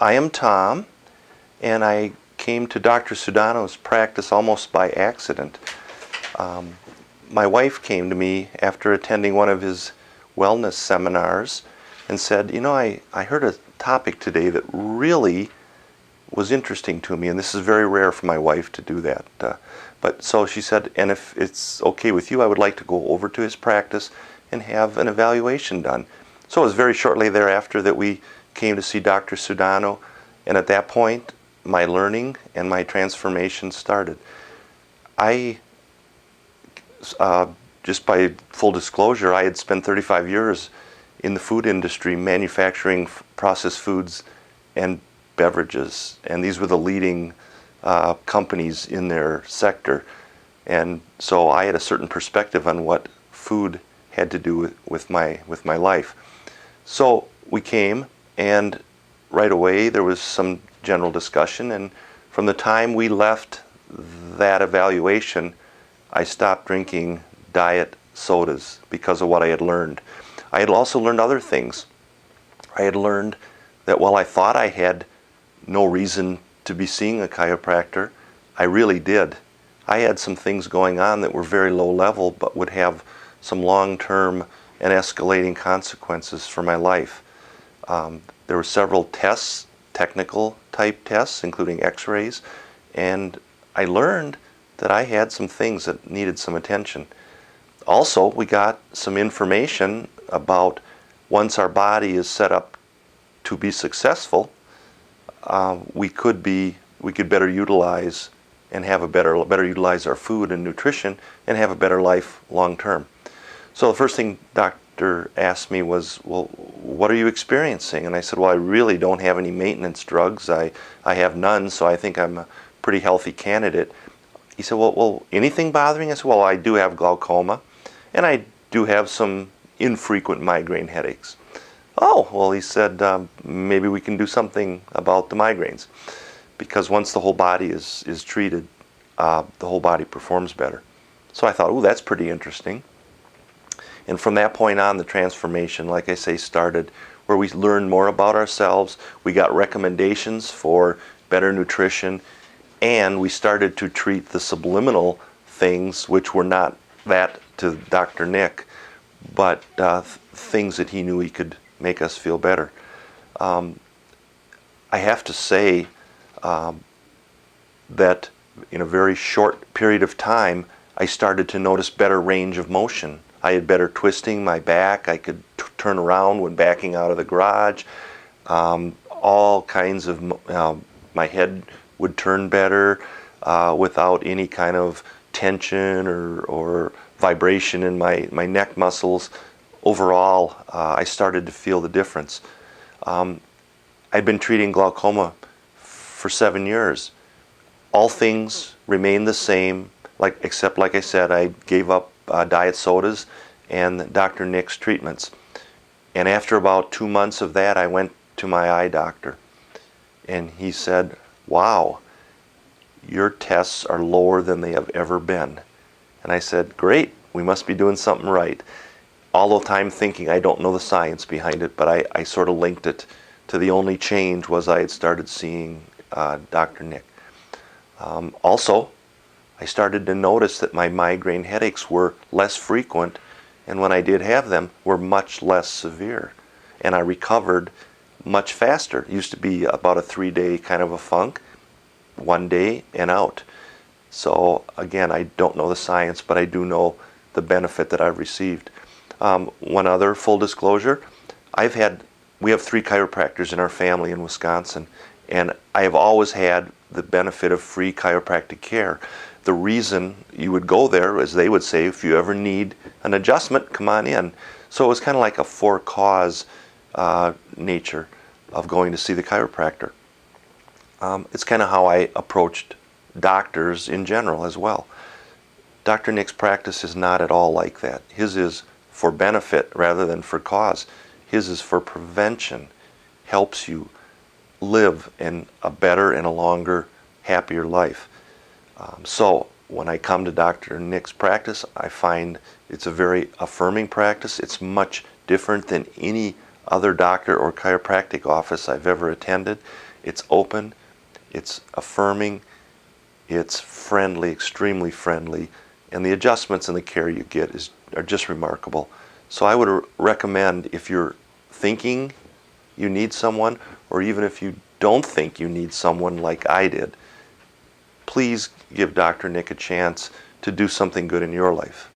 I am Tom, and I came to Dr. Sudano's practice almost by accident. My wife came to me after attending one of his wellness seminars and said, I heard a topic today that really was interesting to me, and this is very rare for my wife to do that. But so she said, and if it's okay with you, I would like to go over to his practice and have an evaluation done. So it was very shortly thereafter that we came to see Dr. Sudano, and at that point, my learning and my transformation started. Just by full disclosure, I had spent 35 years in the food industry manufacturing processed foods and beverages, and these were the leading companies in their sector. And so I had a certain perspective on what food had to do with my life. So we came, and right away there was some general discussion, and from the time we left that evaluation, I stopped drinking diet sodas because of what I had learned. I had also learned other things. I had learned that while I thought I had no reason to be seeing a chiropractor, I really did. I had some things going on that were very low level but would have some long-term and escalating consequences for my life. There were several tests, technical type tests, including x-rays, and I learned that I had some things that needed some attention. Also, we got some information about once our body is set up to be successful, we could better utilize and have better utilize our food and nutrition and have a better life long term. So the first thing doctor asked me was, well, what are you experiencing? And I said, well, I really don't have any maintenance drugs. I have none, so I think I'm a pretty healthy candidate. He said, well, anything bothering us? Well, I do have glaucoma, and I do have some infrequent migraine headaches. Oh, well, he said, maybe we can do something about the migraines, because once the whole body is treated, the whole body performs better. So I thought, oh, that's pretty interesting. And from that point on, the transformation, like I say, started where we learned more about ourselves. We got recommendations for better nutrition, and we started to treat the subliminal things, which were not that to Dr. Nick, but things that he knew he could make us feel better. I have to say that in a very short period of time, I started to notice better range of motion. I had better twisting my back. I could turn around when backing out of the garage. All kinds of, my head would turn better without any kind of tension or vibration in my neck muscles. Overall, I started to feel the difference. I'd been treating glaucoma for 7 years. All things remained the same, except like I said, I gave up diet sodas and Dr. Nick's treatments. And after about 2 months of that, I went to my eye doctor, and he said, wow, your tests are lower than they have ever been. And I said, great, we must be doing something right. All the time thinking I don't know the science behind it, but I sort of linked it to the only change was I had started seeing Dr. Nick. Also, I started to notice that my migraine headaches were less frequent, and when I did have them, were much less severe. And I recovered much faster. It used to be about a 3-day kind of a funk, 1 day and out. So again, I don't know the science, but I do know the benefit that I've received. One other full disclosure, we have 3 chiropractors in our family in Wisconsin, and I have always had the benefit of free chiropractic care. The reason you would go there is they would say, if you ever need an adjustment, come on in. So it was kind of like a for-cause nature of going to see the chiropractor. It's kind of how I approached doctors in general as well. Dr. Nick's practice is not at all like that. His is for benefit rather than for cause. His is for prevention, helps you live in a better and a longer, happier life. So when I come to Dr. Nick's practice, I find it's a very affirming practice. It's much different than any other doctor or chiropractic office I've ever attended. It's open, it's affirming, it's friendly, extremely friendly, and the adjustments and the care you get are just remarkable. So I would recommend, if you're thinking you need someone, or even if you don't think you need someone like I did, please give Dr. Nick a chance to do something good in your life.